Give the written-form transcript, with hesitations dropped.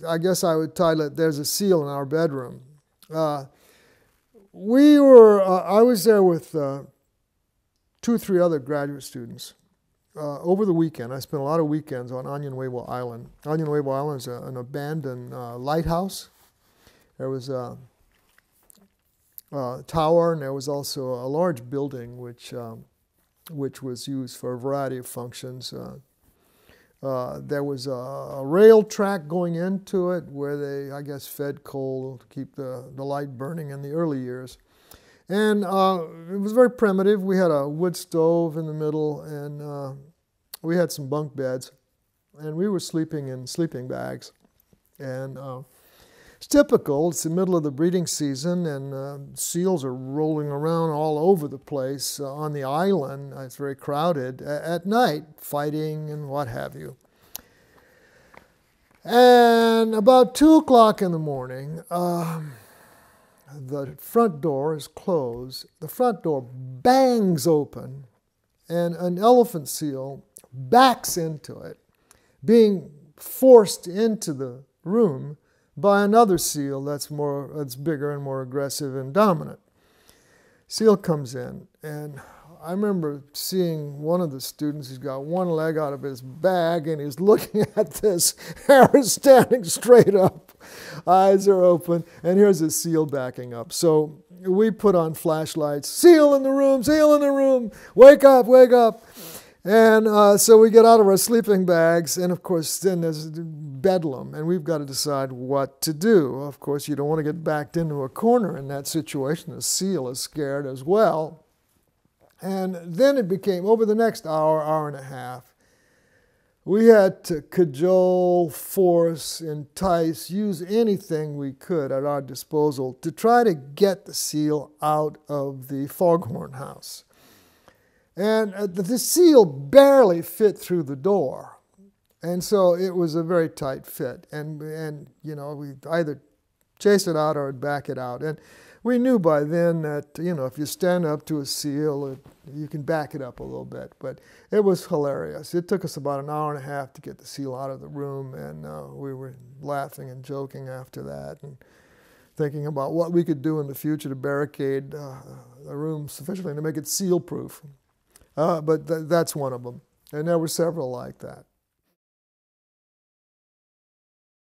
I guess I would title it, There's a Seal in Our Bedroom. I was there with 2 or 3 other graduate students over the weekend. I spent a lot of weekends on Onion Huevo Island. Onion Huevo Island is an abandoned lighthouse. There was a tower, and there was also a large building which was used for a variety of functions. There was a rail track going into it where they, I guess, fed coal to keep the light burning in the early years. And it was very primitive. We had a wood stove in the middle, and we had some bunk beds. And we were sleeping in sleeping bags. And it's typical. It's the middle of the breeding season, and seals are rolling around all over the place on the island. It's very crowded at night, fighting and what have you. And about 2 o'clock in the morning, the front door is closed. The front door bangs open, and an elephant seal backs into it, being forced into the room by another seal that's bigger and more aggressive and dominant. Seal comes in, and I remember seeing one of the students, he's got one leg out of his bag, and he's looking at this, hair is standing straight up, eyes are open, and here's a seal backing up. So we put on flashlights, seal in the room, wake up, wake up. And so we get out of our sleeping bags, and of course then there's bedlam, and we've got to decide what to do. Of course, you don't want to get backed into a corner in that situation. The seal is scared as well. And then it became, over the next hour, hour and a half, we had to cajole, force, entice, use anything we could at our disposal to try to get the seal out of the foghorn house. And the seal barely fit through the door. And so it was a very tight fit. And you know, we either chase it out or back it out. And we knew by then that, you know, if you stand up to a seal, you can back it up a little bit. But it was hilarious. It took us about an hour and a half to get the seal out of the room. And we were laughing and joking after that, and thinking about what we could do in the future to barricade the room sufficiently to make it seal-proof. But that's one of them. And there were several like that.